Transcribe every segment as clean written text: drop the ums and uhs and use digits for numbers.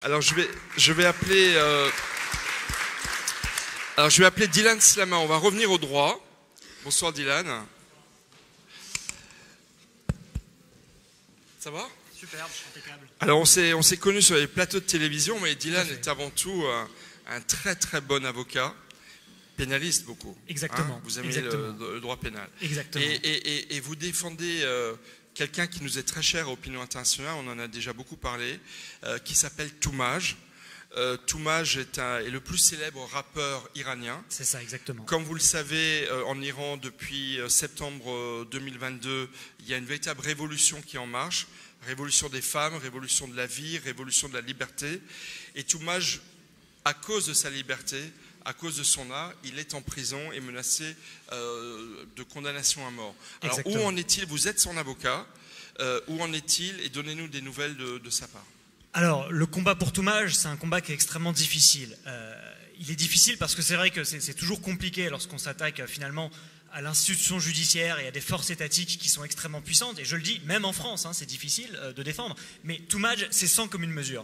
Alors je vais appeler Dylan Slama. On va revenir au droit. Bonsoir Dylan. Ça va? Superbe, impeccable. Alors on s'est connus sur les plateaux de télévision, mais Dylan est avant tout un très très bon avocat, pénaliste beaucoup. Exactement. Hein, vous aimez exactement. le droit pénal. Exactement. Et vous défendez quelqu'un qui nous est très cher à Opinion Internationale, on en a déjà beaucoup parlé, qui s'appelle Toumaj. Toumaj est le plus célèbre rappeur iranien. C'est ça, exactement. Comme vous le savez, en Iran, depuis septembre 2022, il y a une véritable révolution qui est en marche. Révolution des femmes, révolution de la vie, révolution de la liberté. Et Toumaj, à cause de sa liberté, à cause de son art, il est en prison et menacé de condamnation à mort. Alors, exactement. où en est-il? Vous êtes son avocat. Où en est-il? Et donnez-nous des nouvelles de sa part. Alors, le combat pour Toumaj, c'est un combat qui est extrêmement difficile. Il est difficile parce que c'est vrai que c'est toujours compliqué lorsqu'on s'attaque finalement à l'institution judiciaire et à des forces étatiques qui sont extrêmement puissantes. Et je le dis, même en France, hein, c'est difficile de défendre. Mais Toumaj, c'est sans commune mesure.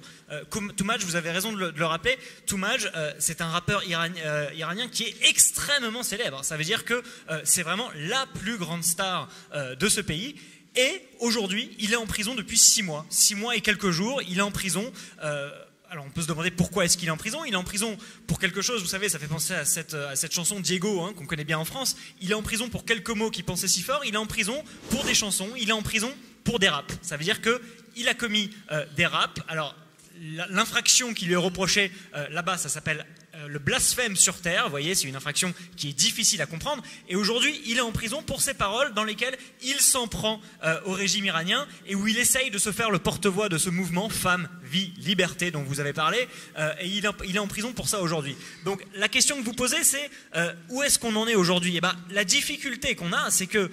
Toumaj, vous avez raison de le rappeler, Toumaj, c'est un rappeur iranien qui est extrêmement célèbre. Ça veut dire que c'est vraiment la plus grande star de ce pays. Et aujourd'hui, il est en prison depuis 6 mois. 6 mois et quelques jours, il est en prison. Alors on peut se demander pourquoi est-ce qu'il est en prison. Il est en prison pour quelque chose, vous savez, ça fait penser à cette chanson Diego, hein, qu'on connaît bien en France. Il est en prison pour quelques mots qu'il pensait si fort. Il est en prison pour des chansons. Il est en prison pour des raps. Ça veut dire qu'il a commis des raps. Alors l'infraction qui lui est reprochée là-bas, ça s'appelle le blasphème sur terre. Vous voyez, c'est une infraction qui est difficile à comprendre. Et aujourd'hui, il est en prison pour ses paroles dans lesquelles il s'en prend au régime iranien et où il essaye de se faire le porte-voix de ce mouvement Femmes, Vie, Liberté dont vous avez parlé. Et il est en prison pour ça aujourd'hui. Donc la question que vous posez, c'est où est-ce qu'on en est aujourd'hui? La difficulté qu'on a, c'est que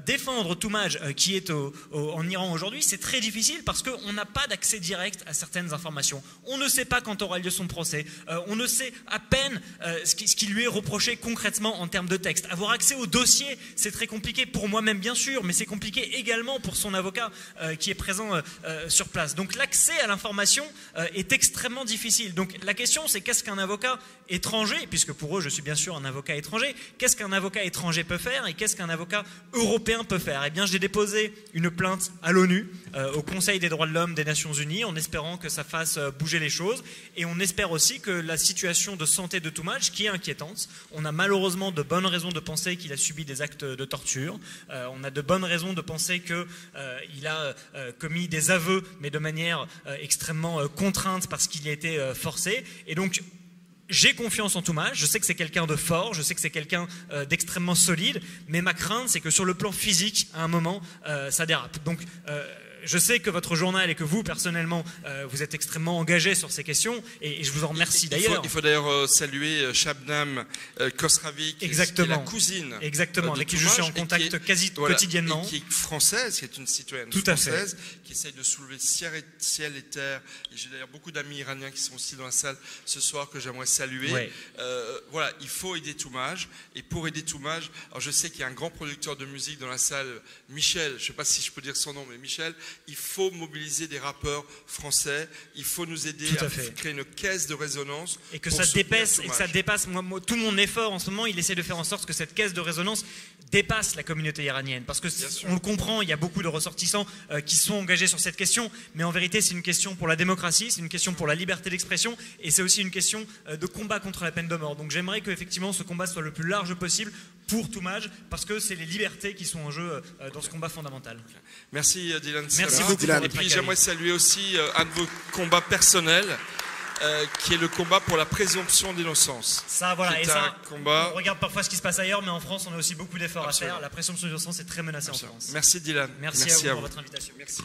défendre Toumaj qui est en Iran aujourd'hui, c'est très difficile parce qu'on n'a pas d'accès direct à certaines informations. On ne sait pas quand aura lieu son procès. On ne sait à peine ce qui lui est reproché concrètement en termes de texte. Avoir accès au dossier, c'est très compliqué pour moi-même bien sûr, mais c'est compliqué également pour son avocat qui est présent sur place. Donc l'accès à l'information est extrêmement difficile. Donc la question, c'est qu'est-ce qu'un avocat étranger, puisque pour eux je suis bien sûr un avocat étranger, qu'est-ce qu'un avocat étranger peut faire et qu'est-ce qu'un avocat européen peut faire? Eh bien j'ai déposé une plainte à l'ONU, au Conseil des droits de l'homme des Nations Unies, en espérant que ça fasse bouger les choses, et on espère aussi que la situation de santé de Toumaj, qui est inquiétante. On a malheureusement de bonnes raisons de penser qu'il a subi des actes de torture. On a de bonnes raisons de penser qu'il a commis des aveux, mais de manière extrêmement contrainte parce qu'il y a été forcé. Et donc, j'ai confiance en Toumaj, je sais que c'est quelqu'un de fort, je sais que c'est quelqu'un d'extrêmement solide, mais ma crainte, c'est que sur le plan physique, à un moment, ça dérape. Donc, je sais que votre journal et que vous, personnellement, vous êtes extrêmement engagé sur ces questions et je vous en remercie d'ailleurs. Il faut d'ailleurs saluer Shabnam Khosravi, qui est la cousine avec qui je suis en contact quasi quotidiennement. Et qui est française, qui est une citoyenne française, qui essaye de soulever ciel et terre. Et j'ai d'ailleurs beaucoup d'amis iraniens qui sont aussi dans la salle ce soir que j'aimerais saluer. Ouais. Voilà, il faut aider Toumaj. Et pour aider Toumaj, alors je sais qu'il y a un grand producteur de musique dans la salle, Michel, je ne sais pas si je peux dire son nom, mais Michel, il faut mobiliser des rappeurs français, il faut nous aider à créer une caisse de résonance. Et que ça dépasse, moi, tout mon effort en ce moment, il essaie de faire en sorte que cette caisse de résonance dépasse la communauté iranienne. Parce que on le comprend, il y a beaucoup de ressortissants qui sont engagés sur cette question, mais en vérité c'est une question pour la démocratie, c'est une question pour la liberté d'expression, et c'est aussi une question de combat contre la peine de mort. Donc j'aimerais que effectivement ce combat soit le plus large possible pour Toumaj, parce que c'est les libertés qui sont en jeu dans ce combat fondamental. Merci Dylan. Merci beaucoup. Et puis j'aimerais saluer aussi un de vos combats personnels, qui est le combat pour la présomption d'innocence. Ça, voilà, et ça, combat... on regarde parfois ce qui se passe ailleurs, mais en France, on a aussi beaucoup d'efforts à faire. La présomption d'innocence est très menacée en France. Merci Dylan. Merci à vous pour votre invitation. Merci.